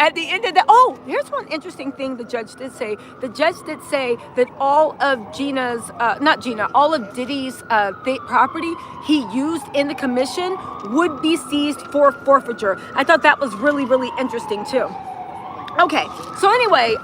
at the end of the, oh, here's one interesting thing the judge did say. The judge did say that all of all of Diddy's property he used in the commission would be seized for forfeiture. I thought that was really, really interesting too. Okay, so anyway,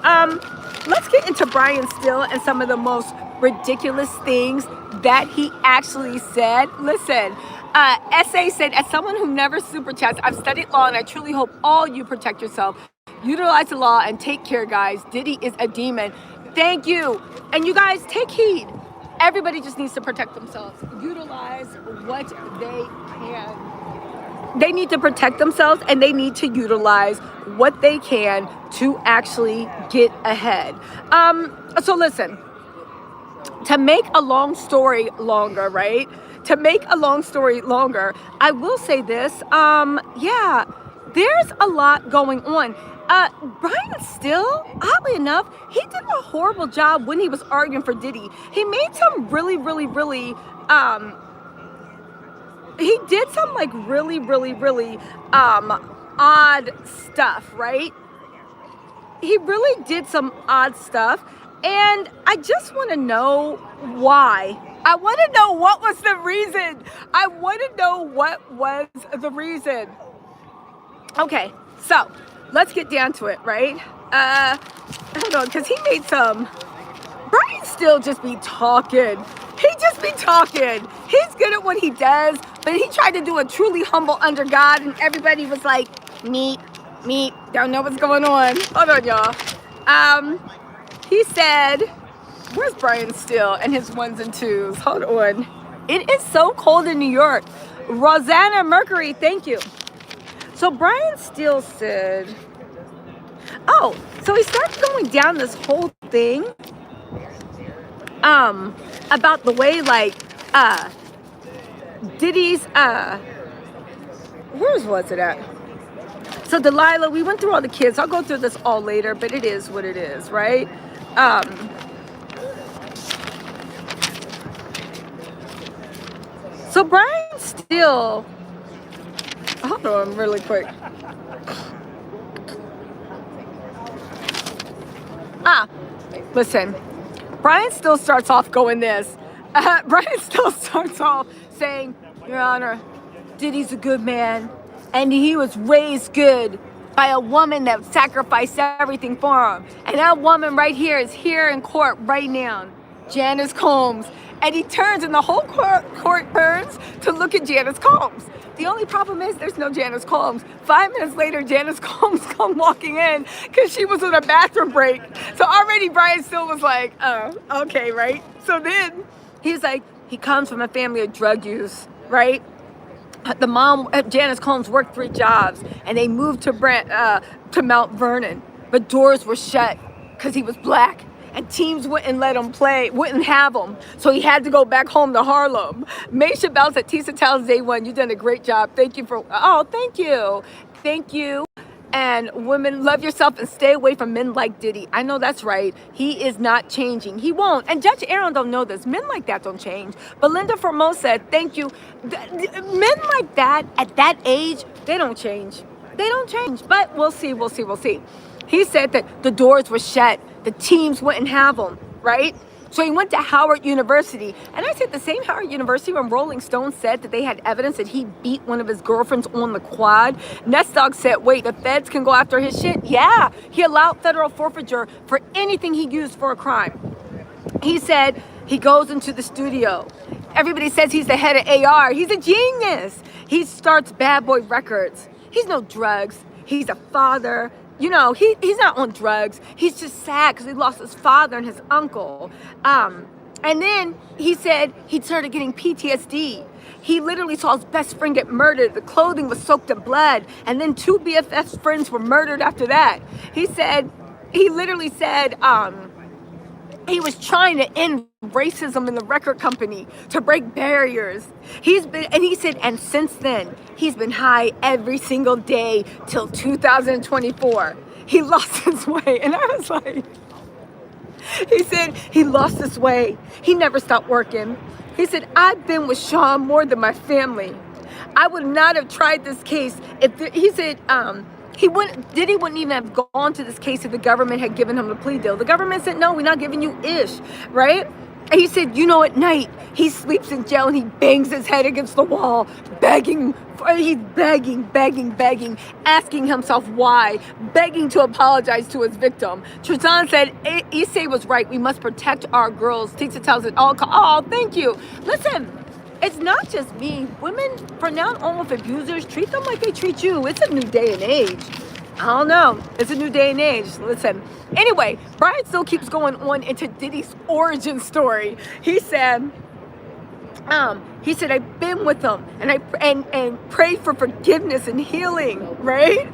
let's get into Brian Still and some of the most ridiculous things that he actually said. Listen, SA said, as someone who never super chats, I've studied law and I truly hope all you protect yourself. Utilize the law and take care, guys. Diddy is a demon. Thank you. And you guys, take heed. Everybody just needs to protect themselves. Utilize what they can. They need to protect themselves and they need to utilize what they can to actually get ahead. So listen, to make a long story longer, right? To make a long story longer, I will say this. Yeah, there's a lot going on. Brian Still, oddly enough, he did a horrible job when he was arguing for Diddy. He made some really, really, really, he did some like really, really, really odd stuff, right? He really did some odd stuff. And I just want to know why. I want to know what was the reason. I want to know what was the reason. Okay, so let's get down to it, right? Hold on, because he made some... Brian Still just be talking. He just be talking. He's good at what he does, but he tried to do a truly humble under God, and everybody was like, meat, don't know what's going on. Hold on, y'all. He said, where's Brian Still and his ones and twos? Hold on. It is so cold in New York. Rosanna Mercury, thank you. So Brian Still said, oh, so he started going down this whole thing about the way like Diddy's, where was it at? So Delilah, we went through all the kids. I'll go through this all later, but it is what it is, right? So Brian Still, hold on really quick. Listen, Brian Still starts off going this. Brian Still starts off saying, Your Honor, Diddy's a good man, and he was raised good by a woman that sacrificed everything for him. And that woman right here is here in court right now, Janice Combs. And he turns and the whole court turns to look at Janice Combs. The only problem is there's no Janice Combs. 5 minutes later, Janice Combs come walking in because she was on a bathroom break. So already Brian Still was like, oh, okay, right? So then he's like, he comes from a family of drug use, right? The mom, Janice Combs, worked 3 jobs, and they moved to Mount Vernon, but doors were shut because he was black, and teams wouldn't let him play, wouldn't have him, so he had to go back home to Harlem. Maisha Bell said, Tisa tells Day One, you've done a great job. Thank you for, oh, thank you. And women, love yourself and stay away from men like Diddy. I know that's right. He is not changing. He won't. And Judge Aaron don't know this. Men like that don't change. But Linda Formosa said, thank you. Men like that, at that age, they don't change. They don't change. But we'll see. He said that the doors were shut. The teams wouldn't have them, right? So he went to Howard University. And I said the same Howard University when Rolling Stone said that they had evidence that he beat one of his girlfriends on the quad. Nestdog said, wait, the feds can go after his shit? Yeah, he allowed federal forfeiture for anything he used for a crime. He said he goes into the studio. Everybody says he's the head of AR. He's a genius. He starts Bad Boy Records. He's no drugs. He's a father. You know, he's not on drugs. He's just sad because he lost his father and his uncle. And then he said he started getting PTSD. He literally saw his best friend get murdered. The clothing was soaked in blood. And then 2 BFF friends were murdered after that. He literally said, he was trying to end racism in the record company to break barriers. He said, and since then, he's been high every single day till 2024. He lost his way. And I was like, he said he lost his way. He never stopped working. He said, I've been with Sean more than my family. I would not have tried this case if he said, Diddy wouldn't even have gone to this case if the government had given him the plea deal. The government said, no, we're not giving you ish, right? And he said, at night, he sleeps in jail and he bangs his head against the wall, begging, asking himself why, begging to apologize to his victim. Trezan said, Issei was right. We must protect our girls. Teacher tells it all. Oh, thank you. Listen. It's not just me. Women, from now on with abusers, treat them like they treat you. It's a new day and age. I don't know. It's a new day and age. Listen. Anyway, Brian still keeps going on into Diddy's origin story. He said, I've been with him and prayed for forgiveness and healing, right?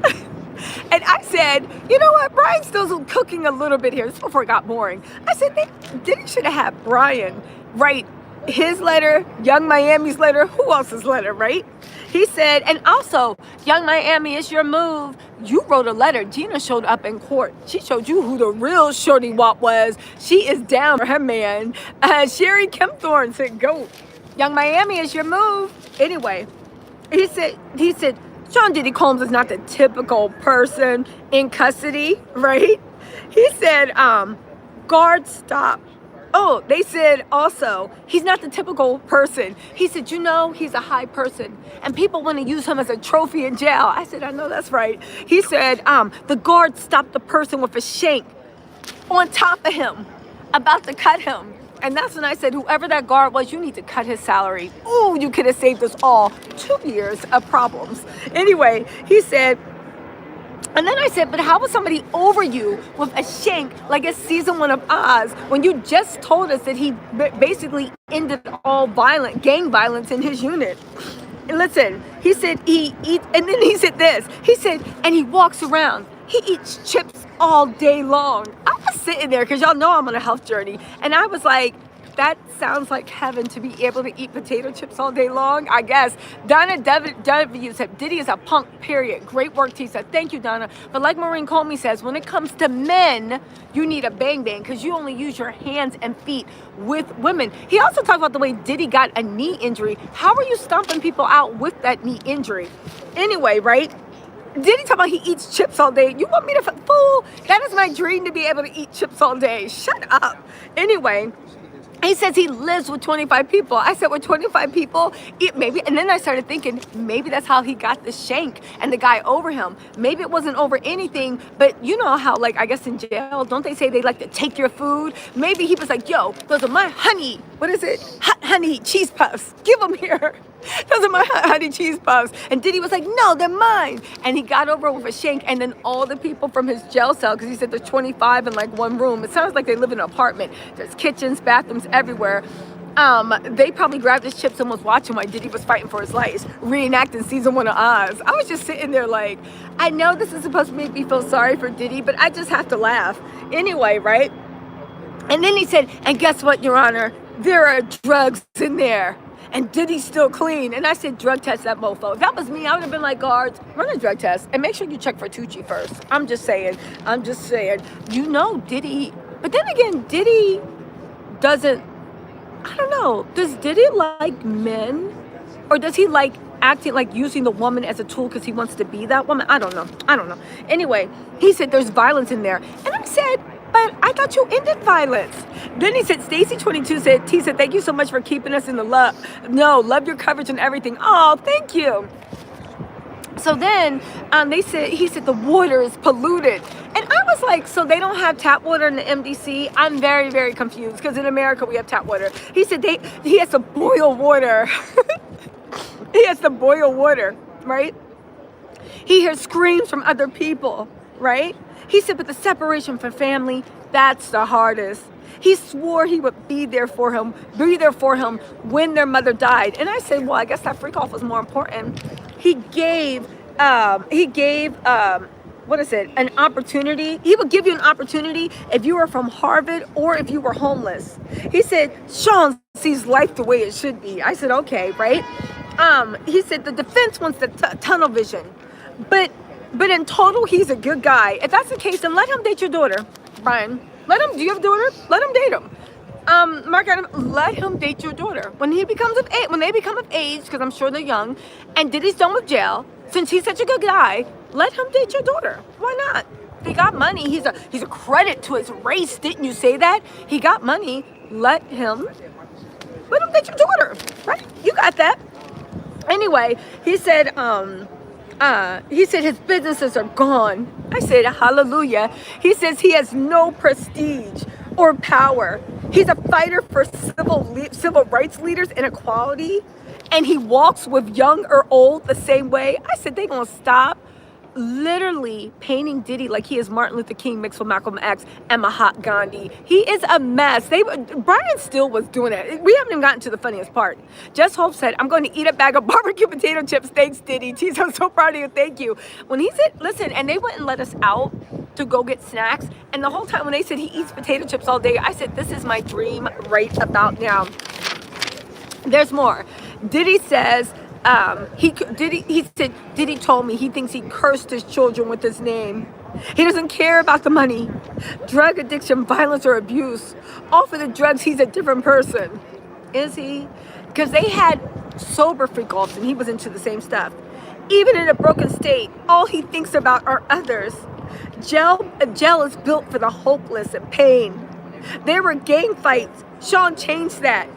And I said, you know what? Brian's still cooking a little bit here. This is before it got boring. I said, Diddy should have had Brian write his letter, Young Miami's letter, who else's letter, right? He said, and also, Young Miami, it's your move. You wrote a letter. Gina showed up in court. She showed you who the real shorty wop was. She is down for her man. Sherry Kempthorne said, go. Young Miami is your move. Anyway, he said, Sean Diddy Combs is not the typical person in custody, right? He said, guard, stop. Oh, they said also, he's not the typical person. He said, he's a high person and people want to use him as a trophy in jail. I said, I know that's right. He said, the guard stopped the person with a shank on top of him, about to cut him. And that's when I said, whoever that guard was, you need to cut his salary. Ooh, you could have saved us all 2 years of problems. Anyway, he said, and then I said, but how was somebody over you with a shank like it's season 1 of Oz when you just told us that he basically ended all gang violence in his unit? And listen, he said he eats, and then he said this. He said, and he walks around. He eats chips all day long. I was sitting there because y'all know I'm on a health journey. And I was like, that sounds like heaven to be able to eat potato chips all day long, I guess. Donna W said, Diddy is a punk, period. Great work, Tisa. Thank you, Donna. But like Maureen Comey says, when it comes to men, you need a bang-bang because you only use your hands and feet with women. He also talked about the way Diddy got a knee injury. How are you stomping people out with that knee injury? Anyway, right? Diddy talk about he eats chips all day. You want me to fool? That is my dream, to be able to eat chips all day. Shut up. Anyway, he says he lives with 25 people. I said, with 25 people, maybe. And then I started thinking, maybe that's how he got the shank and the guy over him. Maybe it wasn't over anything, but you know how, like, I guess in jail, don't they say they like to take your food? Maybe he was like, yo, those are my honey. What is it? Hot honey cheese puffs. Give them here. Those are my honey cheese puffs. And Diddy was like, no, they're mine. And he got over with a shank, and then all the people from his jail cell, because he said there's 25 in like one room. It sounds like they live in an apartment. There's kitchens, bathrooms everywhere. They probably grabbed his chips and was watching while Diddy was fighting for his life, reenacting season 1 of Oz. I was just sitting there like, I know this is supposed to make me feel sorry for Diddy, but I just have to laugh. Anyway, right? And then he said, and guess what, Your Honor? There are drugs in there. And Diddy's still clean. And I said, drug test that mofo. If that was me, I would have been like, guards, run a drug test. And make sure you check for Tucci first. I'm just saying. You know Diddy. But then again, Diddy doesn't, I don't know. Does Diddy like men? Or does he like acting like using the woman as a tool because he wants to be that woman? I don't know. Anyway, he said there's violence in there. And I said, but I thought you ended violence. Then he said, Stacy22 said, T said, thank you so much for keeping us in the love. No, love your coverage and everything. Oh, thank you. So then he said the water is polluted. And I was like, so they don't have tap water in the MDC? I'm very, very confused because in America we have tap water. He said he has to boil water. He has to boil water, right? He hears screams from other people, right? He said, but the separation from family, that's the hardest. He swore he would be there for him when their mother died. And I said, well, I guess that freak off was more important. He gave an opportunity. He would give you an opportunity if you were from Harvard or if you were homeless. He said, Sean sees life the way it should be. I said, okay, right? He said the defense wants the tunnel vision, but in total, he's a good guy. If that's the case, then let him date your daughter, Brian. Do you have a daughter? Let him date him. Mark Adam, let him date your daughter. When they become of age, because I'm sure they're young, and Diddy's done with jail, since he's such a good guy, let him date your daughter. Why not? He got money. He's a credit to his race. Didn't you say that? He got money. Let him date your daughter. Right? You got that. Anyway, he said his businesses are gone. I said, hallelujah. He says he has no prestige or power. He's a fighter for civil rights leaders and equality. And he walks with young or old the same way. I said, they gonna stop literally painting Diddy like he is Martin Luther King mixed with Malcolm X and Mahatma Gandhi. He is a mess. Brian Still was doing it. We haven't even gotten to the funniest part. Just Hope said, I'm going to eat a bag of barbecue potato chips. Thanks, Diddy. Jeez, I'm so proud of you. Thank you. When he said, listen, and they wouldn't let us out to go get snacks. And the whole time when they said he eats potato chips all day, I said, this is my dream right about now. There's more. Diddy says, Diddy told me he thinks he cursed his children with his name. He doesn't care about the money, drug addiction, violence, or abuse. All for the drugs, he's a different person. Is he? Because they had sober freak-offs and he was into the same stuff. Even in a broken state, all he thinks about are others. Jail is built for the hopeless and pain. There were gang fights. Sean changed that.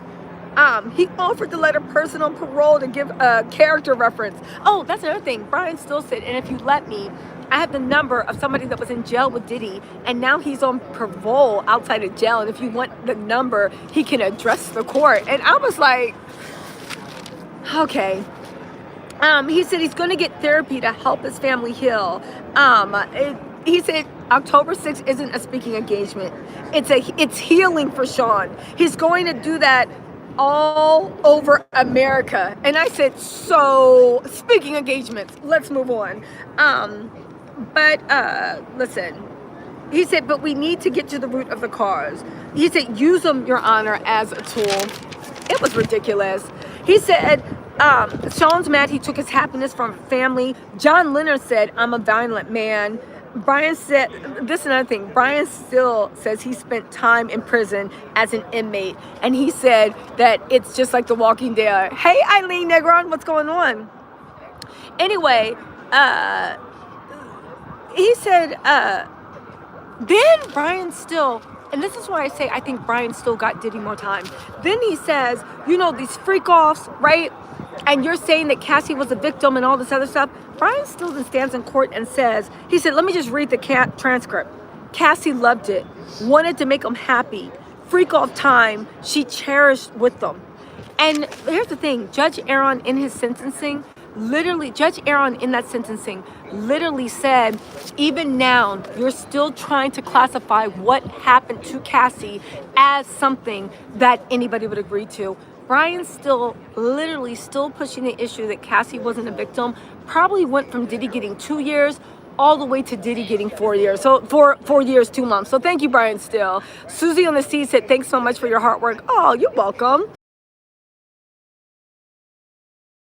He offered to let a person on parole to give a character reference. Oh, that's another thing. Brian Still said, and if you let me, I have the number of somebody that was in jail with Diddy, and now he's on parole outside of jail, and if you want the number, he can address the court. And I was like, okay. He said he's going to get therapy to help his family heal. He said October 6th isn't a speaking engagement. It's healing for Sean. He's going to do that all over America. And I said, so speaking engagements, let's move on. Listen, he said, but we need to get to the root of the cause. He said, use them, Your Honor, as a tool. It was ridiculous. He said, Sean's mad he took his happiness from family. John Leonard said, I'm a violent man. Brian said, this is another thing. Brian Still says he spent time in prison as an inmate. And he said that it's just like The Walking Dead. Hey, Eileen Negron, what's going on? Anyway, he said, then Brian Still, and this is why I say I think Brian Still got Diddy more time. Then he says, you know, these freak-offs, right? And you're saying that Cassie was a victim and all this other stuff. Brian Still then stands in court and says, he said, let me just read the transcript. Cassie loved it, wanted to make him happy. Freak off time she cherished with them. And here's the thing, Judge Aaron in that sentencing literally said, even now, you're still trying to classify what happened to Cassie as something that anybody would agree to. Brian's still pushing the issue that Cassie wasn't a victim. Probably went from Diddy getting 2 years all the way to Diddy getting 4 years. So 4 years, 2 months. So thank you, Brian Still. Susie on the C said, thanks so much for your hard work. Oh, you're welcome.